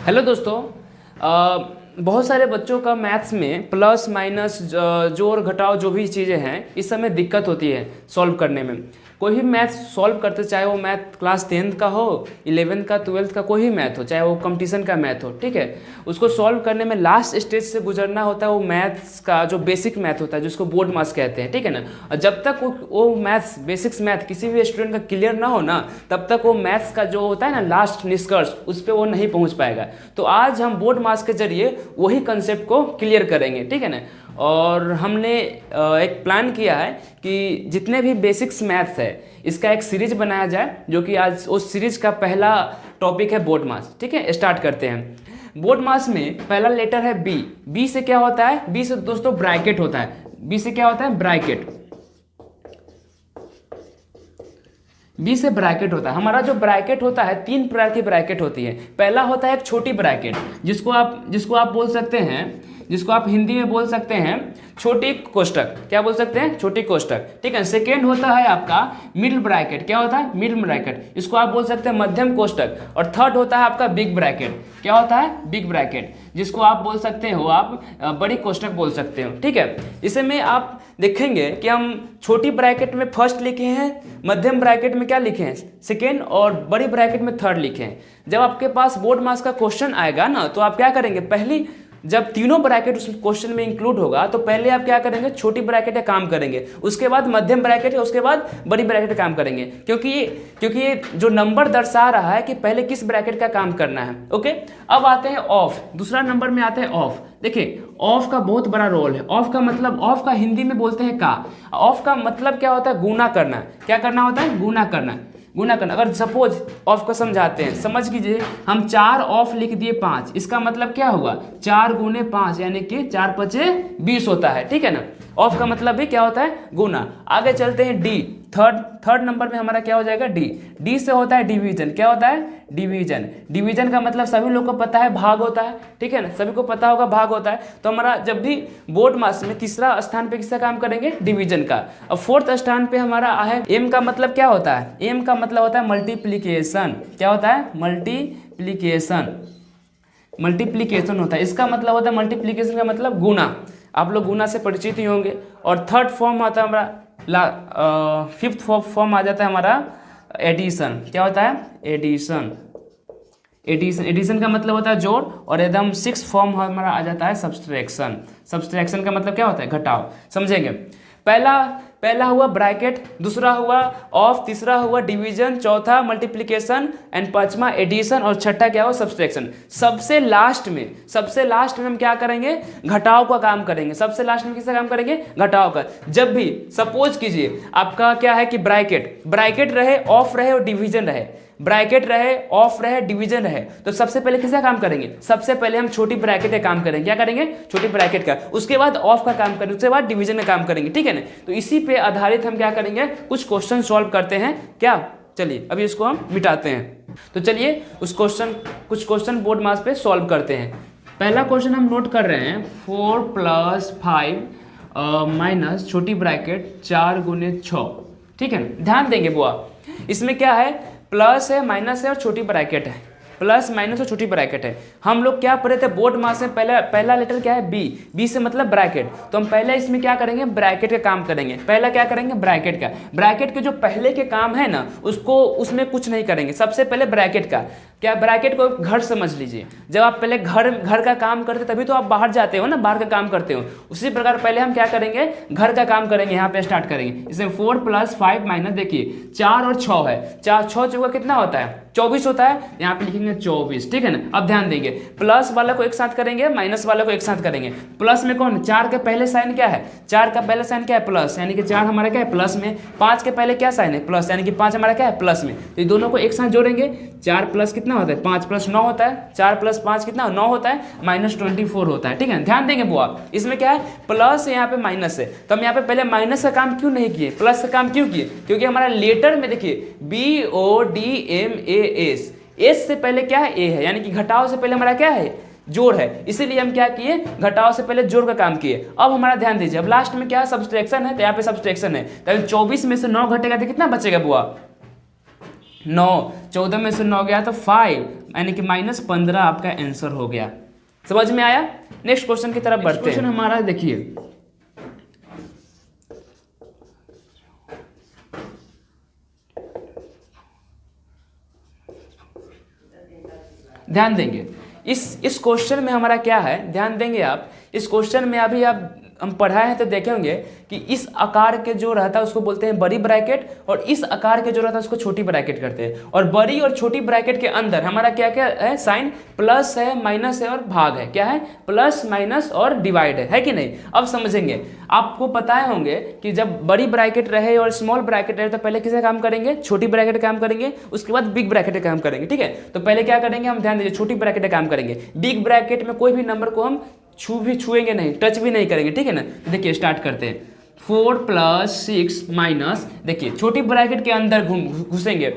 Hello दोस्तों। बहुत सारे बच्चों का मैथ्स में प्लस माइनस जोड़ घटाव जो भी चीज़ें हैं इस समय दिक्कत होती है सॉल्व करने में। कोई भी मैथ्स सॉल्व करते, चाहे वो मैथ क्लास 10th का हो, 11th का, 12th का, कोई भी मैथ हो, चाहे वो कंपटीशन का मैथ हो, ठीक है, उसको सॉल्व करने में लास्ट स्टेज से गुजरना होता है। वो मैथ्स का जो बेसिक मैथ होता है जिसको बोर्ड मास कहते हैं, ठीक है ना। और जब तक वो मैथ्स बेसिक्स मैथ किसी भी स्टूडेंट का क्लियर ना हो ना, तब तक वो मैथ्स का जो होता है ना लास्ट निष्कर्ष, उस पर वो नहीं पहुंच पाएगा। तो आज हम बोर्ड मास के जरिए वही कंसेप्ट को क्लियर करेंगे, ठीक है ना। और हमने एक प्लान किया है कि जितने भी बेसिक्स मैथ्स है इसका एक सीरीज बनाया जाए, जो कि आज उस सीरीज का पहला टॉपिक है बोर्ड मास। ठीक है, स्टार्ट करते हैं। बोर्ड मास में पहला लेटर है बी। बी से क्या होता है? बी से दोस्तों ब्रैकेट होता है। बी से क्या होता है? ब्रैकेट। बी से ब्रैकेट होता है। हमारा जो ब्रैकेट होता है, तीन प्रकार की ब्रैकेट होती है। पहला होता है एक छोटी ब्रैकेट, जिसको आप बोल सकते हैं, जिसको आप हिंदी में बोल सकते हैं छोटी कोष्टक। क्या बोल सकते हैं? छोटी कोष्टक, ठीक है। सेकेंड होता है आपका मिडिल ब्रैकेट। क्या होता है? मिडिल ब्रैकेट, इसको आप बोल सकते हैं मध्यम कोष्टक। और थर्ड होता है आपका बिग ब्रैकेट। क्या होता है? बिग ब्रैकेट, जिसको आप बोल सकते हो आप बड़ी कोष्टक बोल सकते हो, ठीक है। इसे में आप देखेंगे कि हम छोटी ब्रैकेट में फर्स्ट लिखे हैं, मध्यम ब्रैकेट में क्या लिखे हैं? सेकेंड, और बड़ी ब्रैकेट में थर्ड लिखे हैं। जब आपके पास बोर्ड मास का क्वेश्चन आएगा ना, तो आप क्या करेंगे? पहली जब तीनों ब्रैकेट उस क्वेश्चन में इंक्लूड होगा तो पहले आप क्या करेंगे? छोटी ब्रैकेट का काम करेंगे, उसके बाद मध्यम ब्रैकेट है, उसके बाद बड़ी ब्रैकेट का काम करेंगे, क्योंकि ये जो नंबर दर्शा रहा है कि पहले किस ब्रैकेट का काम करना है। ओके, अब आते हैं ऑफ। दूसरा नंबर में आता है ऑफ। देखिए, ऑफ का बहुत बड़ा रोल है। ऑफ का मतलब, ऑफ का हिंदी में बोलते हैं का। ऑफ का मतलब क्या होता है? गुना करना। क्या करना होता है? गुना करना। गुना करना। अगर सपोज ऑफ को समझाते हैं, समझ कीजिए, हम 4 ऑफ लिख दिए 5, इसका मतलब क्या हुआ? 4 गुने 5 यानी कि 4 पचे 20 होता है, ठीक है ना। ऑफ का मतलब भी क्या होता है? गुना। आगे चलते हैं डी। थर्ड नंबर में हमारा क्या हो जाएगा? डी। डी से होता है डिवीजन। क्या होता है? डिवीजन। डिवीजन का मतलब सभी लोग को पता है, भाग होता है, ठीक है ना। सभी को पता होगा भाग होता है। तो हमारा जब भी बोर्ड मास में तीसरा स्थान पे किसका काम करेंगे? डिवीजन का। अब फोर्थ स्थान पे हमारा है एम का मतलब क्या होता है? एम का मतलब होता है मल्टीप्लीकेशन। क्या होता है? मल्टीप्लीकेशन। मल्टीप्लीकेशन होता है, इसका मतलब होता है मल्टीप्लीकेशन का मतलब गुना। आप लोग गुना से परिचित ही होंगे। और थर्ड फॉर्म आता है हमारा, फिफ्थ फॉर्म आ जाता है हमारा एडिशन। क्या होता है? एडिशन। एडिशन, एडिशन का मतलब होता है जोड़। और एकदम सिक्स फॉर्म हमारा आ जाता है सब्सट्रैक्शन। सब्सट्रैक्शन का मतलब क्या होता है? घटाव। समझेंगे? पहला हुआ ब्रैकेट, दूसरा हुआ ऑफ, तीसरा हुआ डिवीजन, चौथा मल्टीप्लिकेशन एंड पांचवा एडिशन, और छठा क्या हुआ? सब्सट्रैक्शन। सबसे लास्ट में हम क्या करेंगे? घटाव का काम करेंगे। सबसे लास्ट में किसका काम करेंगे? घटाव का। जब भी सपोज कीजिए आपका क्या है कि ब्रैकेट रहे, ऑफ रहे और डिवीजन रहे, ब्रैकेट रहे, ऑफ रहे, डिवीजन रहे, तो सबसे पहले किसका काम करेंगे? सबसे पहले हम छोटी ब्रैकेट का काम करेंगे। क्या करेंगे? छोटी ब्रैकेट का। उसके बाद ऑफ का काम करेंगे, उसके बाद डिवीजन का काम करेंगे, ठीक है ना। तो इसी पे आधारित हम क्या करेंगे? कुछ क्वेश्चन सॉल्व करते हैं। क्या? चलिए अभी इसको हम मिटाते हैं। तो चलिए कुछ क्वेश्चन बोर्ड मास पे सॉल्व करते हैं। पहला क्वेश्चन हम नोट कर रहे हैं, 4 + 5 माइनस छोटी ब्रैकेट 4 गुने 6, ठीक है ना। ध्यान देंगे बुआ, इसमें क्या है? प्लस है, माइनस है और छोटी ब्रैकेट है। प्लस माइनस और छोटी ब्रैकेट है। हम लोग क्या पढ़े थे बोर्ड मास में? पहला लेटर क्या है? बी। बी से मतलब ब्रैकेट। तो हम पहले इसमें क्या करेंगे? ब्रैकेट का काम करेंगे। पहला क्या करेंगे? ब्रैकेट का। ब्रैकेट के जो पहले के काम है ना, उसमें कुछ नहीं करेंगे। सबसे पहले ब्रैकेट का। क्या? ब्रैकेट को घर समझ लीजिए। जब आप पहले घर का काम करते तभी तो आप बाहर जाते हो ना, बाहर का काम करते हो। उसी प्रकार पहले हम क्या करेंगे? घर का काम करेंगे। यहाँ पे स्टार्ट करेंगे। इसमें 4 + 5 माइनस, देखिए 4 और 6 है। 4 6 चौका कितना होता है? 24 होता है। यहाँ पे लिखेंगे 24, ठीक है ना। अब ध्यान देंगे, प्लस वाला को एक साथ करेंगे, माइनस वाला को एक साथ करेंगे। प्लस में कौन? 4 के पहले साइन क्या है? 4 का पहले साइन क्या है? प्लस, यानी कि 4 हमारा क्या है? प्लस में। 5 के पहले क्या साइन है? प्लस, यानी कि 5 हमारा क्या है? प्लस में। तो ये दोनों को एक साथ जोड़ेंगे। 4 प्लस कितना होता है? 5 + 9 होता है। 4 + 5 कितना? 9 होता है। -24 होता है, ठीक है। ध्यान देंगे बुआ, इसमें क्या है? प्लस है, यहाँ पे माइनस है। तो हम यहाँ पे पहले माइनस का काम क्यों नहीं किए? प्लस का काम क्यों किए? क्योंकि हमारा लेटर में देखिए BODMAS, एस से पहले क्या है? ए है, यानी कि घटाव से पहले हमारा क्या है? जोड़ है। इसीलिए हम क्या किए? घटाव से पहले जोड़ का काम किए। अब हमारा ध्यान दीजिए, अब लास्ट में क्या है? सब्सट्रैक्शन है। तो यहाँ पे सब्सट्रैक्शन है, तो 24 में से 9 घटेगा तो कितना बचेगा बुआ? 9, 14 में से 9 गया तो 5, यानी कि -15 आपका आंसर हो गया। समझ में आया? नेक्स्ट क्वेश्चन की तरफ बढ़ते हैं। क्वेश्चन हमारा देखिए, ध्यान देंगे इस क्वेश्चन में हमारा क्या है, ध्यान देंगे आप। इस क्वेश्चन में अभी आप हम पढ़ाए हैं तो देखेंगे कि इस आकार के जो रहता है उसको बोलते हैं बड़ी ब्रैकेट, और इस आकार के जो रहता है उसको छोटी ब्रैकेट करते हैं। और बड़ी और छोटी ब्रैकेट के अंदर हमारा क्या क्या है, साइन प्लस है, माइनस है और भाग है। क्या है? प्लस, माइनस और डिवाइड है कि नहीं? अब समझेंगे। आपको पता होंगे कि जब बड़ी ब्रैकेट रहे और स्मॉल ब्रैकेट रहे तो पहले किसका काम करेंगे? छोटी ब्रैकेट का काम करेंगे, उसके बाद बिग ब्रैकेट का काम करेंगे। ठीक है, तो पहले क्या करेंगे हम, ध्यान दीजिए, छोटी ब्रैकेट का काम करेंगे। बिग ब्रैकेट में कोई भी नंबर को हम छुएंगे नहीं, टच भी नहीं करेंगे। ठीक है ना? तो देखिए स्टार्ट करते हैं। 4 + 6 माइनस, देखिए छोटी ब्रैकेट के अंदर घुसेंगे।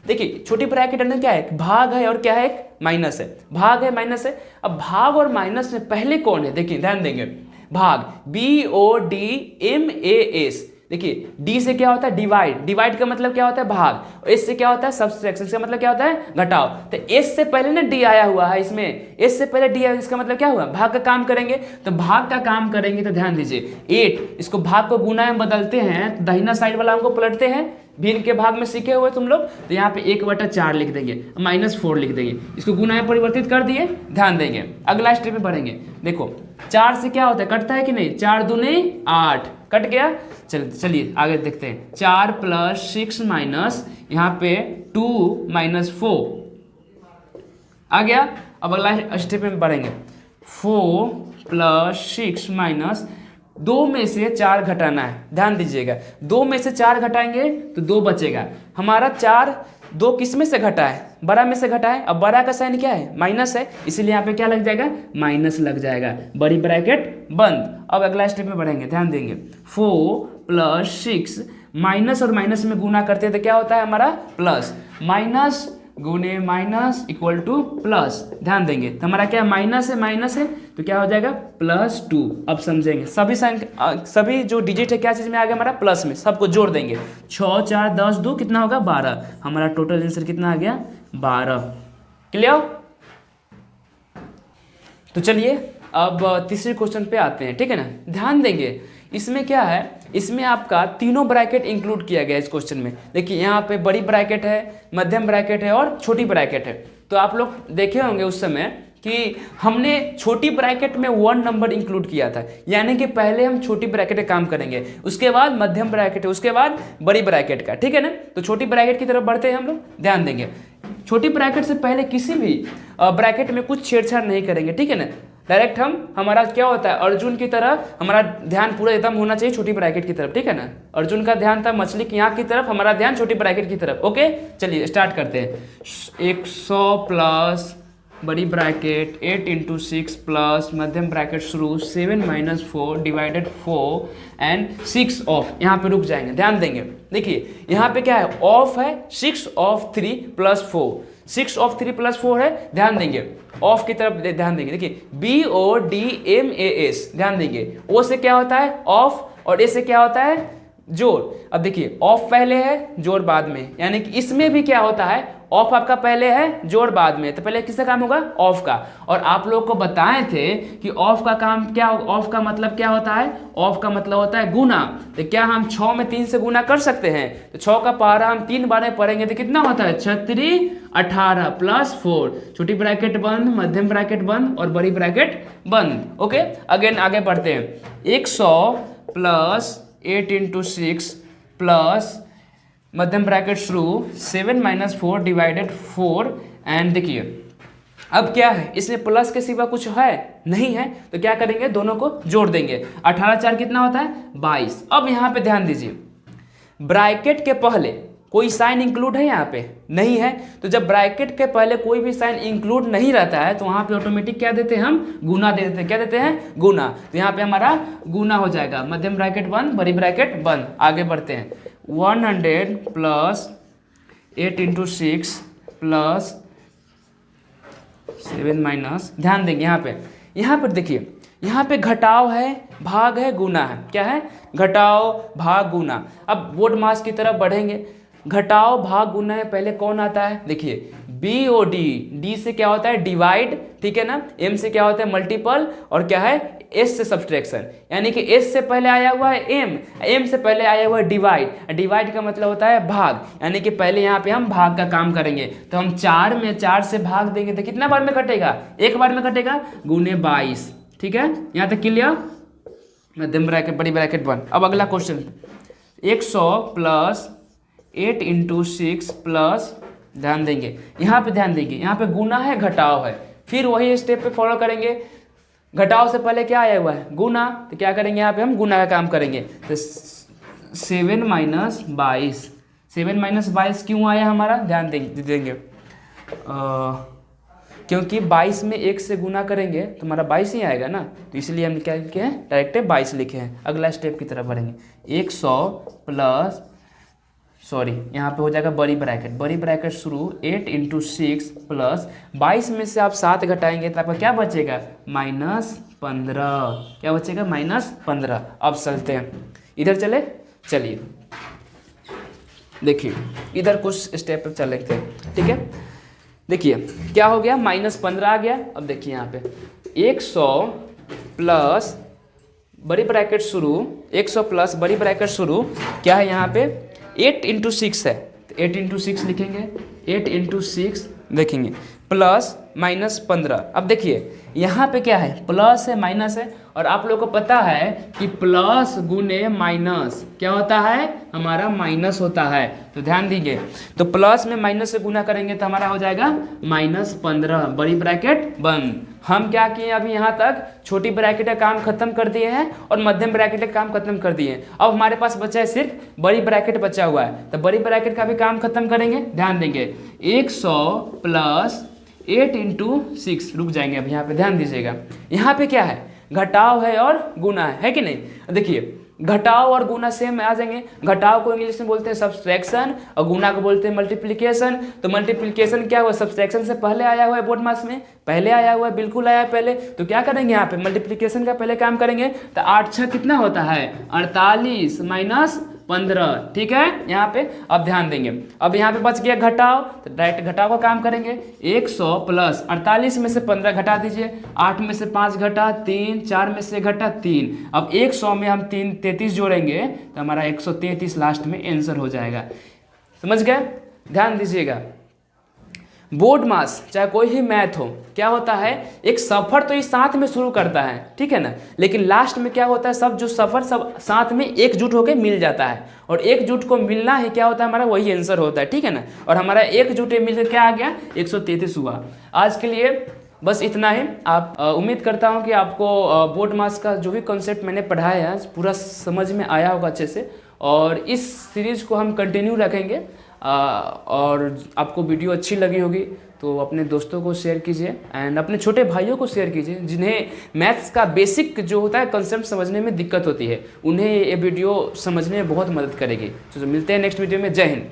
देखिए छोटी ब्रैकेट अंदर क्या है? भाग है और क्या है? एक माइनस है। भाग है, माइनस है। अब भाग और माइनस में पहले कौन है? देखिए ध्यान देंगे, भाग BODMAS। देखिए डी से क्या होता है? डिवाइड। डिवाइड का मतलब क्या होता है? भाग। एस से क्या होता है? सब्सट्रैक्शन। इसका मतलब क्या होता है? घटाव। तो एस से पहले ना डी आया हुआ है, इसमें एस से पहले डी आया, इसका मतलब क्या हुआ? भाग का काम करेंगे। तो भाग का काम करेंगे तो ध्यान दीजिए 8, इसको भाग को गुना में बदलते हैं तो दाहिना साइड वाला हमको पलटते हैं। भिन्न के भाग में सीखे हुए तुम लोग, तो यहाँ पे 1/4 लिख देंगे, -4 लिख देंगे, इसको गुना में परिवर्तित कर दिए। ध्यान देंगे अगला स्टेप में बढ़ेंगे। देखो 4 से क्या होता है? कटता है कि नहीं? 4 दूने 8, कट गया। चलिए आगे देखते हैं। 4 + 6 माइनस यहाँ पे 2 - 4 आ गया। अब अगला स्टेप में बढ़ेंगे। 4 + 6 माइनस 2 में से 4 घटाना है। ध्यान दीजिएगा, 2 में से 4 घटाएंगे तो 2 बचेगा हमारा। 4 2 किस में से घटा है? बड़ा में से घटा है। अब बड़ा का साइन क्या है? माइनस है, इसलिए यहाँ पे क्या लग जाएगा? माइनस लग जाएगा। बड़ी ब्रैकेट बंद। अब अगला स्टेप में बढ़ेंगे, ध्यान देंगे। 4 + 6 माइनस और माइनस में गुना करते हैं तो क्या होता है हमारा? प्लस। माइनस गुने माइनस इक्वल टू प्लस। ध्यान देंगे तो हमारा क्या? माइनस है तो क्या हो जाएगा? +2। अब समझेंगे, सभी जो डिजिट है क्या चीज़ में आ गया हमारा? प्लस में। सबको जोड़ देंगे। 6 4 10 2 कितना होगा? 12। हमारा टोटल आंसर कितना आ गया? 12। क्लियर? तो चलिए अब तीसरे क्वेश्चन पे आते हैं। ठीक है ना? ध्यान देंगे इसमें क्या है, इसमें आपका तीनों ब्रैकेट इंक्लूड किया गया है इस क्वेश्चन में। देखिए यहाँ पे बड़ी ब्रैकेट है, मध्यम ब्रैकेट है और छोटी ब्रैकेट है। तो आप लोग देखे होंगे उस समय कि हमने छोटी ब्रैकेट में 1 नंबर इंक्लूड किया था, यानी कि पहले हम छोटी ब्रैकेट का काम करेंगे, उसके बाद मध्यम ब्रैकेट है, उसके बाद बड़ी ब्रैकेट का। ठीक है ना? तो छोटी ब्रैकेट की तरफ बढ़ते हैं हम लोग। ध्यान देंगे छोटी ब्रैकेट से पहले किसी भी ब्रैकेट में कुछ छेड़छाड़ नहीं करेंगे। ठीक है ना? डायरेक्ट हमारा क्या होता है? अर्जुन की तरह हमारा ध्यान पूरा एकदम होना चाहिए छोटी ब्रैकेट की तरफ। ठीक है ना? अर्जुन का ध्यान था मछली की आँख की तरफ, हमारा ध्यान छोटी ब्रैकेट की तरफ। ओके चलिए स्टार्ट करते हैं। 100 प्लस बड़ी ब्रैकेट 8 × 6 प्लस मध्यम ब्रैकेट शुरू 7 - 4 डिवाइडेड 4 एंड 6 ऑफ। यहाँ पे रुक जाएंगे, ध्यान देंगे। देखिए यहाँ पे क्या है? ऑफ है 6 ऑफ 3 + 4, 6 ऑफ 3 + 4 है। ध्यान देंगे ऑफ की तरफ ध्यान देंगे। देखिए BODMAS, ध्यान देंगे। ओ से क्या होता है? ऑफ, और ए से क्या होता है? जोड़। अब देखिए ऑफ पहले है, जोड़ बाद में, यानी कि इसमें भी क्या होता है? ऑफ आपका पहले है, जोड़ बाद में। तो पहले किसका काम होगा? ऑफ का। और आप लोग को बताए थे कि ऑफ का काम क्या, ऑफ का मतलब क्या होता है? ऑफ का मतलब होता है गुना। तो क्या हम 6 में 3 से गुना कर सकते हैं? तो 6 का पारा हम 3 बार में पढ़ेंगे तो कितना होता है? 36 18 + 4। छोटी ब्रैकेट बंद, मध्यम ब्रैकेट बंद और बड़ी ब्रैकेट बंद। ओके अगेन आगे बढ़ते हैं। 100 प्लस 8 × 6 प्लस मध्यम ब्रैकेट शुरू 7 - 4 डिवाइडेड 4 एंड देखिए अब क्या है? इसमें प्लस के सिवा कुछ है नहीं है, तो क्या करेंगे? दोनों को जोड़ देंगे। 18 4 कितना होता है? 22। अब यहाँ पे ध्यान दीजिए, ब्रैकेट के पहले कोई साइन इंक्लूड है? यहाँ पे नहीं है। तो जब ब्रैकेट के पहले कोई भी साइन इंक्लूड नहीं रहता है तो वहाँ पे ऑटोमेटिक क्या देते हैं? हम गुना दे देते हैं। क्या देते हैं? गुना। तो यहाँ पे हमारा गुना हो जाएगा। मध्यम ब्रैकेट बंद, बड़ी ब्रैकेट बंद। आगे बढ़ते हैं। 100 प्लस 8 × 6 प्लस 7 माइनस, ध्यान देंगे यहाँ पर देखिए यहाँ पे घटाव है, भाग है, गुना है। क्या है? घटाव, भाग, गुना। अब बोर्ड मास की तरफ बढ़ेंगे घटाओ भाग गुना में पहले कौन आता है, देखिए बी ओ डी, डी से क्या होता है डिवाइड, ठीक है ना, एम से क्या होता है मल्टीपल, और क्या है एस से सब्सट्रैक्शन, यानी कि एस से पहले आया हुआ है एम, एम से पहले आया हुआ है डिवाइड, डिवाइड का मतलब होता है भाग, यानी कि पहले यहाँ पे हम भाग का काम करेंगे। तो हम 4 में 4 से भाग देंगे तो कितना बार में कटेगा, एक बार में कटेगा, गुने 22, ठीक है, यहाँ तक क्लियर, मध्यम ब्रैकेट बड़ी ब्रैकेट 1। अब अगला क्वेश्चन 100 प्लस 8 इंटू 6 प्लस, ध्यान देंगे यहाँ पे, ध्यान देंगे यहाँ पे गुना है घटाव है, फिर वही स्टेप पे फॉलो करेंगे। घटाव से पहले क्या आया हुआ है गुना, तो क्या करेंगे यहाँ पे हम गुना का काम करेंगे। तो 7 माइनस 22, 7 माइनस 22 क्यों आया हमारा, ध्यान देंगे क्योंकि 22 में 1 से गुना करेंगे तो हमारा 22 ही आएगा ना, तो इसलिए हम क्या लिखे हैं डायरेक्ट 22 लिखे हैं। अगला स्टेप की तरफ बढ़ेंगे 100 प्लस, सॉरी यहाँ पे हो जाएगा बड़ी ब्रैकेट शुरू 8 इंटू 6 प्लस 22 में से आप 7 घटाएंगे तो आपका क्या बचेगा -15, क्या बचेगा -15। अब चलते हैं इधर, चलिए देखिए इधर कुछ स्टेप पर चले थे, ठीक है, देखिए क्या हो गया -15 आ गया। अब देखिए यहाँ पे 100 प्लस बड़ी ब्रैकेट शुरू, 100 प्लस बड़ी ब्रैकेट शुरू क्या है यहाँ पे 8 इंटू 6 है, तो 8 इंटू 6 लिखेंगे, 8 इंटू 6 देखेंगे प्लस -15। अब देखिए यहाँ पे क्या है प्लस है माइनस है, और आप लोगों को पता है कि प्लस गुने माइनस क्या होता है हमारा माइनस होता है, तो ध्यान दीजिए। तो प्लस में माइनस से गुना करेंगे तो हमारा हो जाएगा -15, बड़ी ब्रैकेट बंद। हम क्या किए अभी यहाँ तक छोटी ब्रैकेट का काम खत्म कर दिए हैं और मध्यम ब्रैकेट का काम खत्म कर दिए हैं। अब हमारे पास बचा है सिर्फ बड़ी ब्रैकेट बचा हुआ है, तो बड़ी ब्रैकेट का भी काम खत्म करेंगे। ध्यान देंगे 100 प्लस 8 इंटू 6, रुक जाएंगे अब यहाँ पे, ध्यान दीजिएगा यहाँ पे क्या है घटाव है और गुना है कि नहीं। देखिए घटाव और गुना सेम आ जाएंगे, घटाव को इंग्लिश में बोलते हैं सब्सट्रैक्शन और गुना को बोलते हैं मल्टीप्लिकेशन। तो मल्टीप्लिकेशन क्या हुआ सब्सट्रैक्शन से पहले आया हुआ है, बोर्ड मास में पहले आया हुआ है, बिल्कुल आया है पहले। तो क्या करेंगे यहाँ पे मल्टीप्लिकेशन का पहले काम करेंगे, तो 8 6 कितना होता है 48 माइनस 15, ठीक है यहाँ पे। अब ध्यान देंगे अब यहाँ पे बच गया घटाव, तो डायरेक्ट घटाव का काम करेंगे। 100 प्लस 48 में से 15 घटा दीजिए, 8 में से 5 घटा 3, 4 में से घटा 3। अब 100 में हम 33 जोड़ेंगे तो हमारा 133 लास्ट में आंसर हो जाएगा। समझ गए, ध्यान दीजिएगा। बोर्ड मास चाहे कोई ही मैथ हो क्या होता है, एक सफ़र तो इस साथ में शुरू करता है, ठीक है ना, लेकिन लास्ट में क्या होता है सब जो सफ़र सब साथ में एकजुट होकर मिल जाता है, और एकजुट को मिलना ही क्या होता है हमारा वही आंसर होता है, ठीक है ना। और हमारा एकजुट मिलकर क्या आ गया 133 हुआ। आज के लिए बस इतना ही। आप उम्मीद करता हूँ कि आपको बोर्ड मास का जो भी कॉन्सेप्ट मैंने पढ़ाया है पूरा समझ में आया होगा अच्छे से, और इस सीरीज़ को हम कंटिन्यू रखेंगे। और आपको वीडियो अच्छी लगी होगी तो अपने दोस्तों को शेयर कीजिए एंड अपने छोटे भाइयों को शेयर कीजिए जिन्हें मैथ्स का बेसिक जो होता है कंसेप्ट समझने में दिक्कत होती है, उन्हें ये वीडियो समझने में बहुत मदद करेगी। तो मिलते हैं नेक्स्ट वीडियो में। जय हिंद।